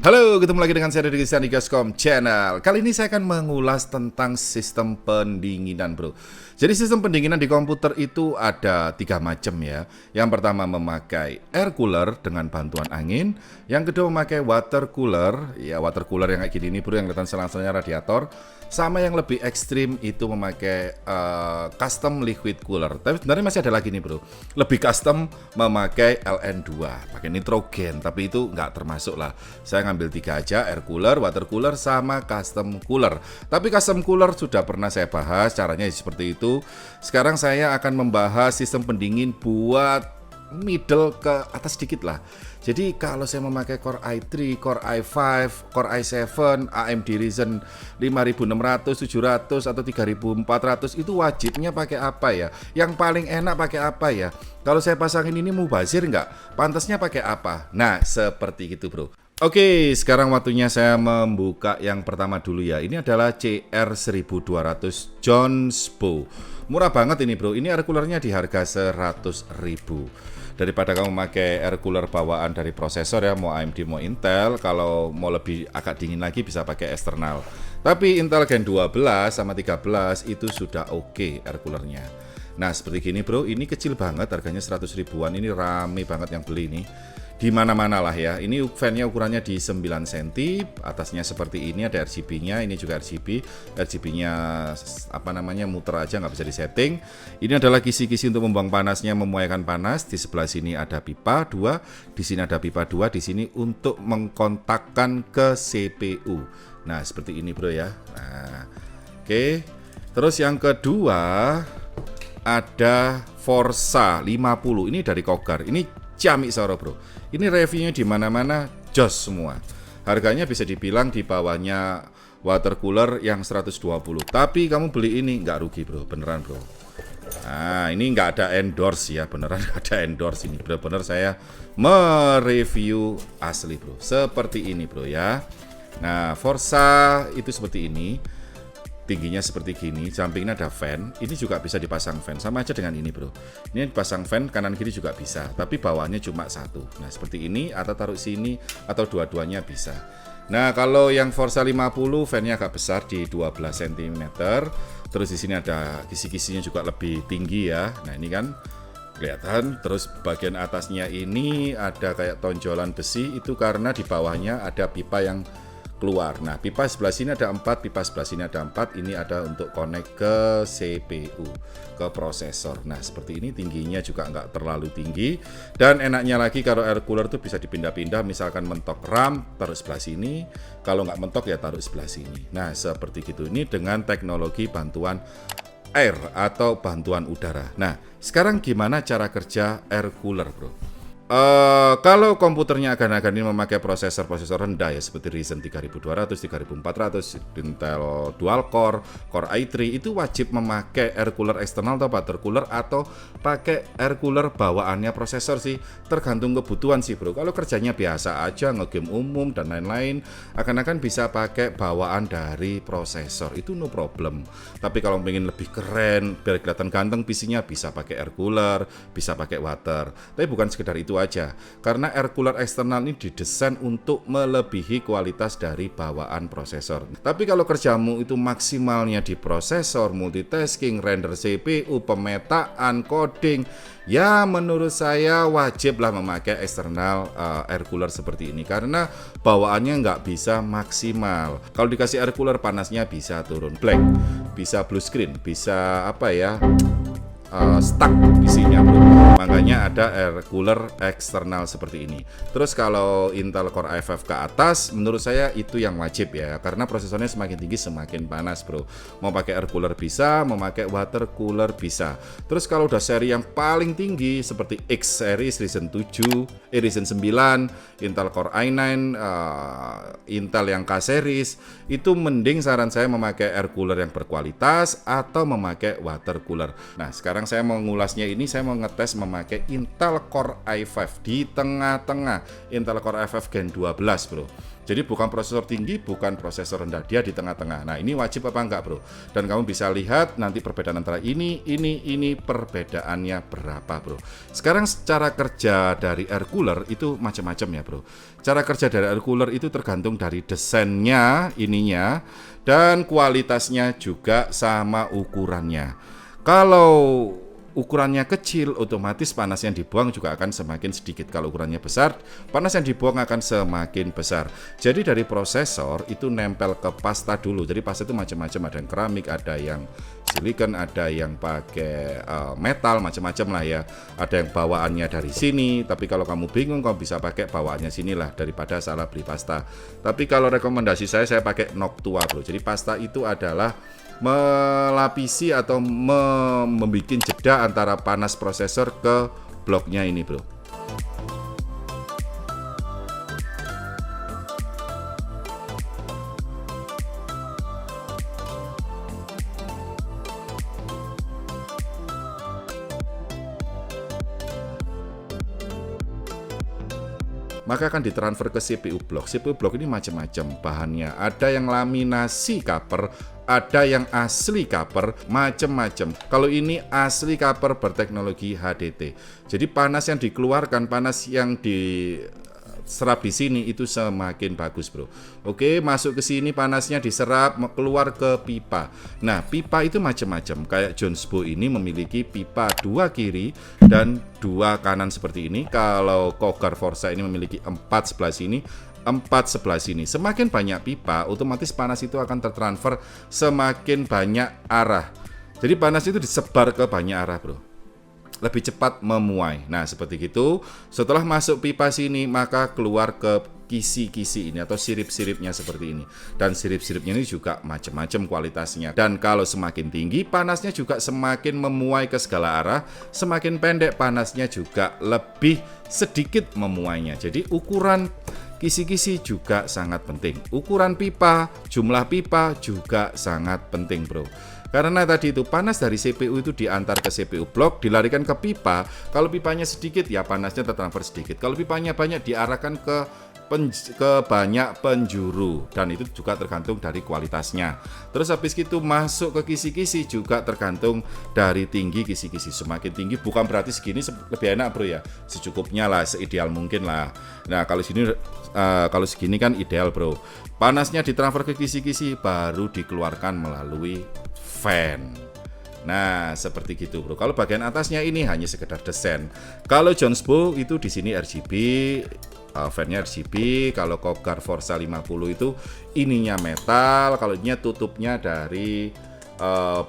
Halo, ketemu lagi dengan saya dari Sandi Gascom Channel. Kali ini saya akan mengulas tentang sistem pendinginan, bro. Jadi sistem pendinginan di komputer itu ada 3 macam ya. Yang pertama memakai air cooler dengan bantuan angin. Yang kedua memakai water cooler. Ya, water cooler yang kayak gini nih, bro, yang kelihatan selang-selangnya radiator. Sama yang lebih ekstrim itu memakai custom liquid cooler. Tapi sebenarnya masih ada lagi nih, bro. Lebih custom memakai LN2, pakai nitrogen. Tapi itu nggak termasuk lah. Saya ngambil 3 aja, air cooler, water cooler, sama custom cooler. Tapi custom cooler sudah pernah saya bahas, caranya seperti itu. Sekarang saya akan membahas sistem pendingin buat middle ke atas sedikit lah. Jadi kalau saya memakai Core i3, Core i5, Core i7, AMD Ryzen 5600, 700 atau 3400 itu wajibnya pakai apa ya? Yang paling enak pakai apa ya? Kalau saya pasangin ini mubazir nggak? Pantasnya pakai apa? Nah, seperti itu, bro. Oke, sekarang waktunya saya membuka yang pertama dulu ya. Ini adalah CR1200 Jonesbow. Murah banget ini, bro. Ini air coolernya di harga 100.000. Daripada kamu pakai air cooler bawaan dari prosesor ya, mau AMD mau Intel, kalau mau lebih agak dingin lagi bisa pakai eksternal. Tapi Intel Gen 12 sama 13 itu sudah oke air coolernya. Nah, seperti gini, bro, ini kecil banget, harganya 100 ribuan. Ini rame banget yang beli nih. Di mana-mana lah ya. Ini fan-nya ukurannya di 9 cm, atasnya seperti ini, ada RGB-nya, ini juga RGB. RGB-nya muter aja, nggak bisa disetting. Ini adalah kisi-kisi untuk membuang panasnya, memuaikan panas. Di sebelah sini ada pipa 2, di sini ada pipa 2, di sini untuk mengkontakkan ke CPU. Nah, seperti ini, bro ya. Nah, oke. Terus yang kedua ada Forza 50. Ini dari Kogar. Ini ciamik soro, bro. Ini reviewnya di mana-mana jos semua. Harganya bisa dibilang di bawahnya water cooler yang 120. Tapi kamu beli ini nggak rugi, bro. Beneran, bro. Nah, ini nggak ada endorse ya. Beneran nggak ada endorse ini. Bener-bener saya mereview asli, bro. Seperti ini, bro ya. Nah, Forza itu seperti ini. Tingginya seperti gini, sampingnya ada fan. Ini juga bisa dipasang fan, sama aja dengan ini, bro. Ini dipasang fan kanan kiri juga bisa, tapi bawahnya cuma satu. Nah, seperti ini, atau taruh sini, atau dua-duanya bisa. Nah, kalau yang Forza 50, fan-nya agak besar di 12 cm. Terus di sini ada kisi-kisinya juga lebih tinggi ya. Nah, ini kan kelihatan. Terus bagian atasnya ini ada kayak tonjolan besi, itu karena di bawahnya ada pipa yang keluar. Nah, pipa sebelah sini ada 4, pipa sebelah sini ada 4. Ini ada untuk connect ke CPU, ke prosesor. Nah, seperti ini, tingginya juga nggak terlalu tinggi. Dan enaknya lagi kalau air cooler tuh bisa dipindah-pindah. Misalkan mentok RAM, taruh sebelah sini. Kalau nggak mentok ya taruh sebelah sini. Nah, seperti gitu. Ini dengan teknologi bantuan air atau bantuan udara. Nah, sekarang gimana cara kerja air cooler, bro? Kalau komputernya akan ini memakai prosesor rendah ya, seperti Ryzen 3200, 3400, Intel dual core, Core i3, itu wajib memakai air cooler eksternal atau water cooler, atau pakai air cooler bawaannya prosesor sih, tergantung kebutuhan sih, bro. Kalau kerjanya biasa aja, ngegame umum dan lain-lain, akan bisa pakai bawaan dari prosesor, itu no problem. Tapi kalau pengen lebih keren, biar kelihatan ganteng PC-nya, bisa pakai air cooler, bisa pakai water. Tapi bukan sekedar itu aja, karena air cooler eksternal ini didesain untuk melebihi kualitas dari bawaan prosesor. Tapi kalau kerjamu itu maksimalnya di prosesor, multitasking, render CPU, pemetaan, coding, ya menurut saya wajiblah memakai eksternal air cooler seperti ini, karena bawaannya nggak bisa maksimal. Kalau dikasih air cooler, panasnya bisa turun blank, bisa blue screen, bisa stuck isinya, bro. Makanya ada air cooler eksternal seperti ini. Terus kalau Intel Core i5 ke atas, menurut saya itu yang wajib ya, karena prosesornya semakin tinggi semakin panas, bro. Mau pakai air cooler bisa, mau pakai water cooler bisa. Terus kalau udah seri yang paling tinggi seperti X series, Ryzen 7, Ryzen 9, Intel Core i9, Intel yang K series, itu mending saran saya memakai air cooler yang berkualitas atau memakai water cooler. Nah, sekarang saya mau ngulasnya ini, saya mau ngetes memakai Intel Core i5 di tengah-tengah, Intel Core i5 Gen 12 bro. Jadi bukan prosesor tinggi, bukan prosesor rendah, dia di tengah-tengah. Nah ini wajib apa enggak bro? Dan kamu bisa lihat nanti perbedaan antara ini perbedaannya berapa bro. Sekarang cara kerja dari air cooler itu macam-macam ya bro. Cara kerja dari air cooler itu tergantung dari desainnya ininya, dan kualitasnya juga sama ukurannya. Kalau ukurannya kecil, otomatis panas yang dibuang juga akan semakin sedikit. Kalau ukurannya besar, panas yang dibuang akan semakin besar. Jadi dari prosesor itu nempel ke pasta dulu. Jadi pasta itu macam-macam, ada yang keramik, ada yang silikon, ada yang pakai metal, macam-macam lah ya. Ada yang bawaannya dari sini, tapi kalau kamu bingung, kamu bisa pakai bawaannya sinilah daripada salah beli pasta. Tapi kalau rekomendasi saya pakai Noctua bro. Jadi pasta itu adalah melapisi atau membuat jeda antara panas prosesor ke bloknya ini bro. Maka akan ditransfer ke CPU block. CPU block ini macam-macam bahannya. Ada yang laminasi copper, ada yang asli copper, macam-macam. Kalau ini asli copper berteknologi HDT. Jadi panas yang dikeluarkan, panas yang diserap di sini itu semakin bagus, bro. Oke, masuk ke sini panasnya diserap, keluar ke pipa. Nah, pipa itu macam-macam. Kayak Jonesbo ini memiliki pipa 2 kiri dan 2 kanan seperti ini. Kalau Cougar Forza ini memiliki 4 sebelah sini, 4 sebelah sini. Semakin banyak pipa, otomatis panas itu akan tertransfer semakin banyak arah. Jadi panas itu disebar ke banyak arah, bro. Lebih cepat memuai. Nah, seperti itu. Setelah masuk pipa sini, maka keluar ke kisi-kisi ini atau sirip-siripnya seperti ini. Dan sirip-siripnya ini juga macam-macam kualitasnya. Dan kalau semakin tinggi, panasnya juga semakin memuai ke segala arah. Semakin pendek, panasnya juga lebih sedikit memuainya. Jadi ukuran kisi-kisi juga sangat penting. Ukuran pipa, jumlah pipa juga sangat penting, bro. Karena tadi itu panas dari CPU itu diantar ke CPU block, dilarikan ke pipa. Kalau pipanya sedikit, ya panasnya tertransfer sedikit. Kalau pipanya banyak, diarahkan ke banyak penjuru. Dan itu juga tergantung dari kualitasnya. Terus habis itu masuk ke kisi-kisi juga tergantung dari tinggi kisi-kisi. Semakin tinggi bukan berarti segini lebih enak, bro ya. Secukupnya lah, seideal mungkin lah. Nah, kalau segini kan ideal, bro. Panasnya ditransfer ke kisi-kisi baru dikeluarkan melalui fan. Nah, seperti gitu, bro. Kalau bagian atasnya ini hanya sekedar desain. Kalau Jonesbo itu di sini RGB, fan-nya RGB. Kalau Cougar Forza 50 itu ininya metal, kalau ininya tutupnya dari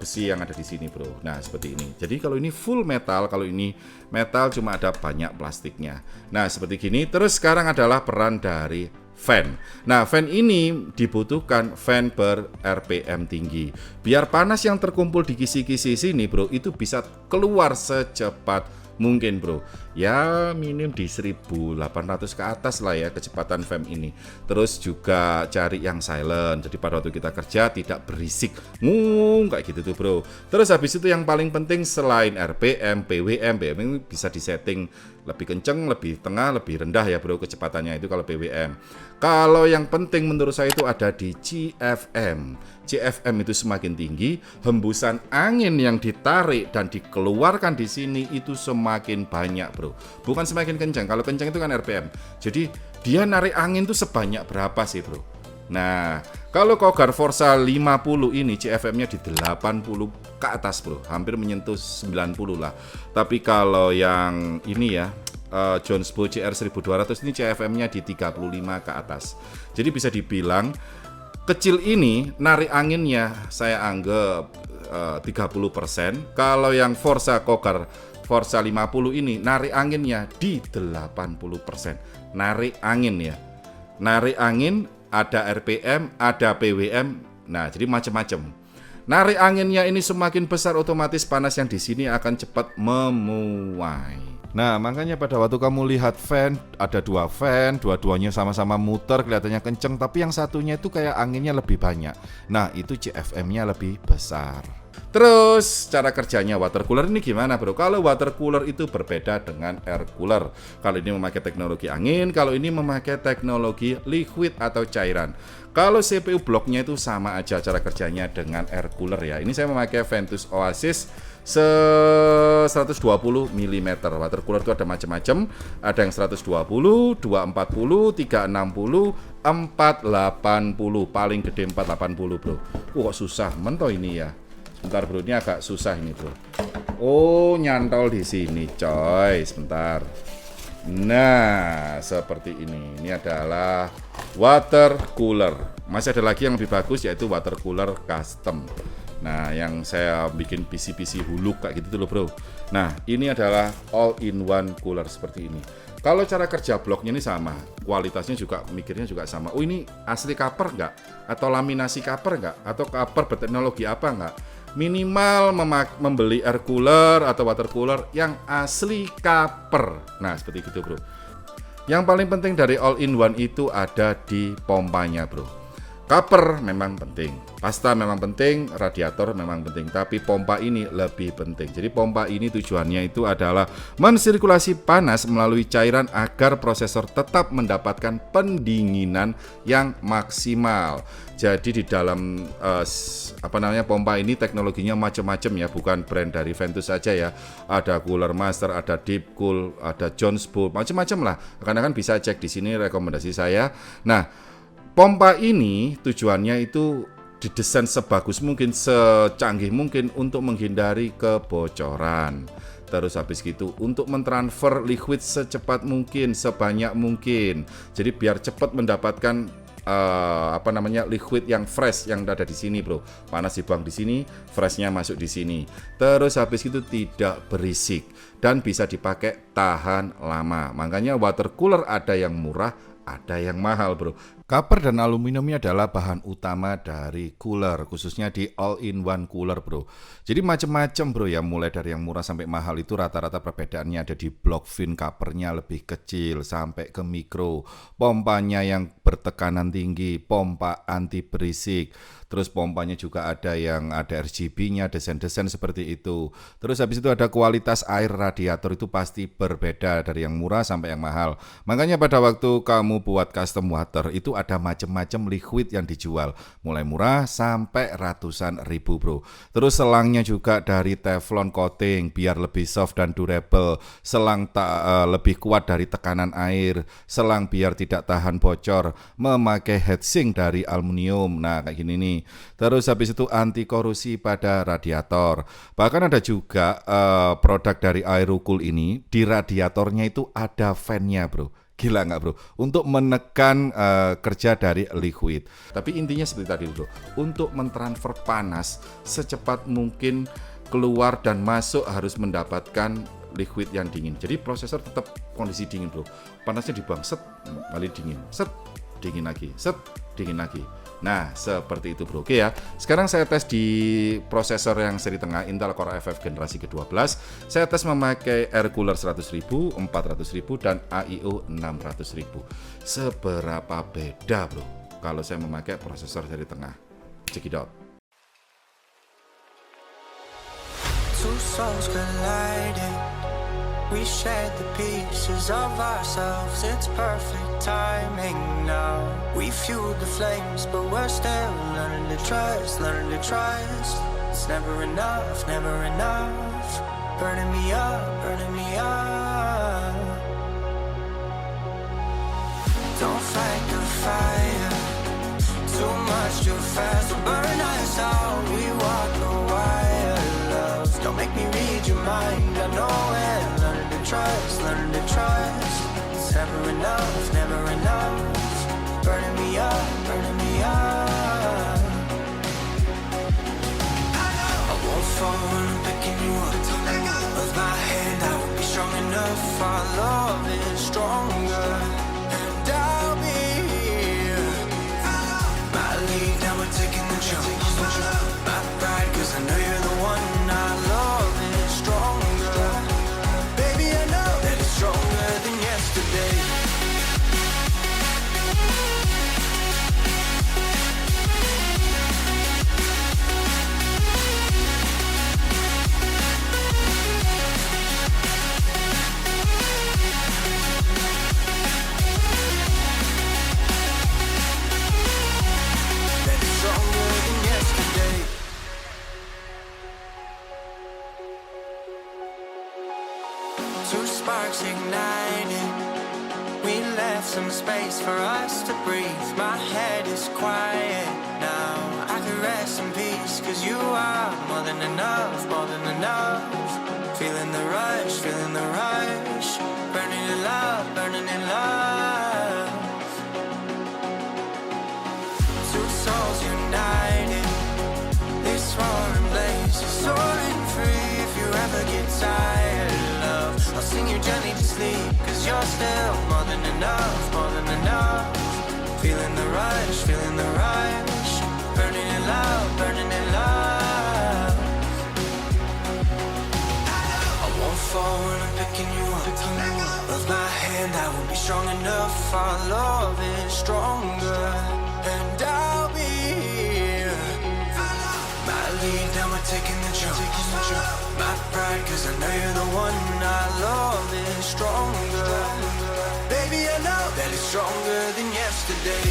besi yang ada di sini, bro. Nah, seperti ini. Jadi kalau ini full metal, kalau ini metal cuma ada banyak plastiknya. Nah, seperti gini. Terus sekarang adalah peran dari fan. Nah, fan ini dibutuhkan fan ber RPM tinggi. Biar panas yang terkumpul di kisi-kisi sini, bro, itu bisa keluar secepat mungkin, bro. Ya minim di 1800 ke atas lah ya kecepatan fan ini. Terus juga cari yang silent. Jadi pada waktu kita kerja tidak berisik ngung kayak gitu tuh, bro. Terus habis itu yang paling penting selain RPM, PWM ini bisa disetting lebih kenceng, lebih tengah, lebih rendah ya, bro, kecepatannya itu kalau PWM. Kalau yang penting menurut saya itu ada di CFM. CFM itu semakin tinggi, hembusan angin yang ditarik dan dikeluarkan di sini itu semakin banyak, bro. Bukan semakin kencang. Kalau kencang itu kan RPM. Jadi dia narik angin tuh sebanyak berapa sih, bro? Nah, kalau Cougar Forza 50 ini CFM-nya di 80 ke atas, bro. Hampir menyentuh 90 lah. Tapi kalau yang ini ya, Jonesbo CR 1200 ini CFM-nya di 35 ke atas. Jadi bisa dibilang kecil ini narik anginnya saya anggap 30%. Kalau yang Cougar Forza 50 ini narik anginnya di 80%. Narik angin ya. Narik angin, ada RPM, ada PWM. Nah, jadi macam-macam. Narik anginnya ini semakin besar, otomatis panas yang di sini akan cepat memuai. Nah, makanya pada waktu kamu lihat fan, ada 2 fan, dua-duanya sama-sama muter, kelihatannya kenceng, tapi yang satunya itu kayak anginnya lebih banyak. Nah, itu CFM-nya lebih besar. Terus cara kerjanya water cooler ini gimana bro? Kalau water cooler itu berbeda dengan air cooler. Kalau ini memakai teknologi angin, kalau ini memakai teknologi liquid atau cairan. Kalau CPU bloknya itu sama aja cara kerjanya dengan air cooler ya. Ini saya memakai Ventus Oasis 120 mm. Water cooler itu ada macam-macam. Ada yang 120, 240, 360, 480. Paling gede 480 bro. Kok susah mentoh ini ya. Sebentar bro, ini agak susah ini bro. Oh, nyantol di sini coy. Sebentar. Nah, seperti ini. Ini adalah water cooler. Masih ada lagi yang lebih bagus yaitu water cooler custom. Nah, yang saya bikin PC-PC huluk kayak gitu loh bro. Nah, ini adalah all-in-one cooler seperti ini. Kalau cara kerja bloknya ini sama, kualitasnya juga, mikirnya juga sama. Oh, ini asli copper nggak? Atau laminasi copper nggak? Atau copper berteknologi apa nggak? Minimal membeli air cooler atau water cooler yang asli copper. Nah, seperti itu bro. Yang paling penting dari all-in-one itu ada di pompanya bro. Copper memang penting, pasta memang penting, radiator memang penting, tapi pompa ini lebih penting. Jadi pompa ini tujuannya itu adalah mensirkulasi panas melalui cairan agar prosesor tetap mendapatkan pendinginan yang maksimal. Jadi di dalam pompa ini teknologinya macam-macam ya, bukan brand dari Ventus saja ya. Ada Cooler Master, ada Deep Cool, ada Jones Bolt, macam-macam lah. Rekan-rekan bisa cek di sini rekomendasi saya. Nah, pompa ini tujuannya itu didesain sebagus mungkin, secanggih mungkin untuk menghindari kebocoran. Terus habis gitu untuk mentransfer liquid secepat mungkin, sebanyak mungkin. Jadi biar cepat mendapatkan liquid yang fresh yang ada di sini bro. Panas dibuang di sini, freshnya masuk di sini. Terus habis itu tidak berisik dan bisa dipakai tahan lama. Makanya water cooler ada yang murah, ada yang mahal bro. Copper dan aluminiumnya adalah bahan utama dari cooler, khususnya di all-in-one cooler bro. Jadi macam-macam bro ya, mulai dari yang murah sampai mahal itu rata-rata perbedaannya ada di blok fin coppernya lebih kecil sampai ke mikro. Pompanya yang bertekanan tinggi, pompa anti berisik. Terus pompanya juga ada yang ada RGB-nya, desain-desain seperti itu. Terus habis itu ada kualitas air radiator itu pasti berbeda dari yang murah sampai yang mahal. Makanya pada waktu kamu buat custom water itu ada macam-macam liquid yang dijual. Mulai murah sampai ratusan ribu bro. Terus selangnya juga dari Teflon coating biar lebih soft dan durable. Selang lebih kuat dari tekanan air. Selang biar tidak tahan bocor. Memakai heatsink dari aluminium. Nah kayak gini nih. Terus habis itu anti korosi pada radiator. Bahkan ada juga produk dari Aerocool ini di radiatornya itu ada fan-nya bro. Gila nggak bro? Untuk menekan kerja dari liquid. Tapi intinya seperti tadi bro, untuk mentransfer panas secepat mungkin keluar dan masuk harus mendapatkan liquid yang dingin. Jadi prosesor tetap kondisi dingin bro. Panasnya dibuang, set, balik dingin, set, dingin lagi, set, dingin lagi. Nah, seperti itu bro. Oke ya. Sekarang saya tes di prosesor yang seri tengah Intel Core FF generasi ke-12. Saya tes memakai air cooler 100.000, 400.000 dan AIO 600.000. Seberapa beda bro kalau saya memakai prosesor seri tengah? Check it out. Two souls colliding. We shared the pieces of ourselves. It's perfect timing now. We fueled the flames, but we're still learning to trust, learning to trust. It's never enough, never enough. Burning me up, burning me up. Don't fight the fire. Too much, too fast. We'll burn us out. We walk the wire, love. Don't make me read your mind. I know it. Learn to trust. It's never enough, never enough. Burning me up, burning me up. I won't fall when I'm picking you up. With my hand, I won't be strong enough. Our love is stronger, and I'll be here. My lead, now we're taking the jump. My pride, 'cause I know you're the one. Our love is stronger. Baby, I know that it's stronger than yesterday. some space for us to breathe. My head is quiet now. I can rest in peace, 'cause you are more than enough, more than enough. Feeling the rush, feeling the rush. Burning in love, burning in love. Two souls united. This roaring blaze is soaring free. If you ever get tired, love, I'll sing you gently to sleep, 'cause you're still more than enough, more than enough. Feeling the rush, feeling the rush. Burning in love, burning in love. I won't fall when I'm picking you up. Of my hand, I will be strong enough. Our love is stronger, and I'll be here. My lead, now we're taking the jump. My pride, 'cause I know you're the one. Our love is stronger. Baby, I know that it's stronger than yesterday.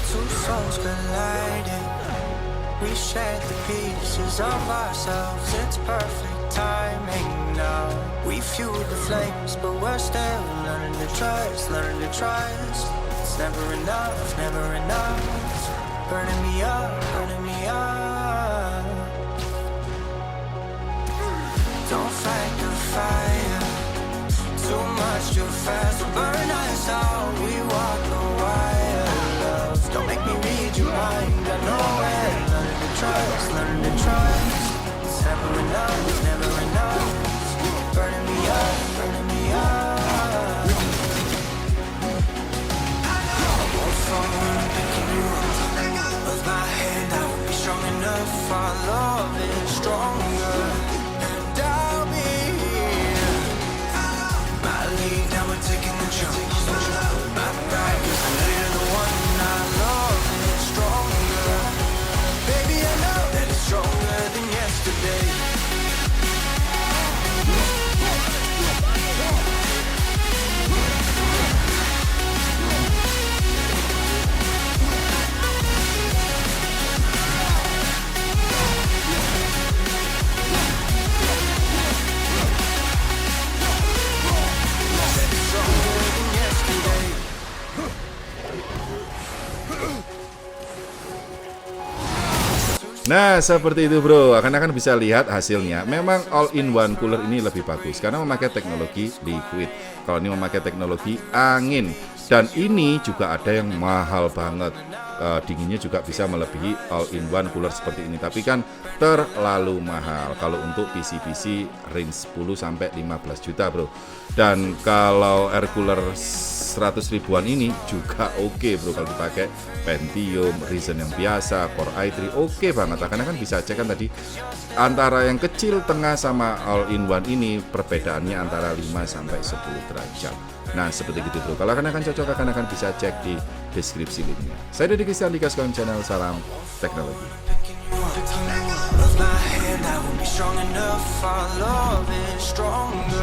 Two souls colliding. We shared the pieces of ourselves. It's perfect timing now. We fueled the flames, but we're still learning to trust, learning to trust. It's never enough, never enough. Burning me up, burning me up. Don't fight the fire. Too much, too fast. We'll burn us out. We walk the wire, love. Don't make me read your mind. I know it. Learning to trust, learning to trust. It's never enough, it's never enough. Burning me up, burning me up. I won't fall when I'm picking you up. Of my hand, I will be strong enough. Our love is stronger, and I'll be here. My lead, now we're taking the jump. My pride, 'cause I know you're the one. Our love is stronger. Baby, I know that it's stronger than yesterday. That it's stronger than yesterday. Nah, seperti itu bro, akan bisa lihat hasilnya. Memang all-in-one cooler ini lebih bagus karena memakai teknologi liquid. Kalau ini memakai teknologi angin. Dan ini juga ada yang mahal banget. Dinginnya juga bisa melebihi all-in-one cooler seperti ini. Tapi kan terlalu mahal kalau untuk PC-PC range 10 sampai 15 juta bro. Dan kalau air cooler 100 ribuan ini juga oke bro, kalau dipakai Pentium, Ryzen yang biasa, Core i3 oke banget. Akan bisa cek kan tadi antara yang kecil, tengah sama all-in-one ini perbedaannya antara 5 sampai 10 derajat. Nah seperti gitu bro. Kalau akan cocok akan bisa cek di deskripsi linknya. Saya Deddy Christian di Gascon Channel, salam teknologi. Of my hand, I will be strong enough. Our love is stronger.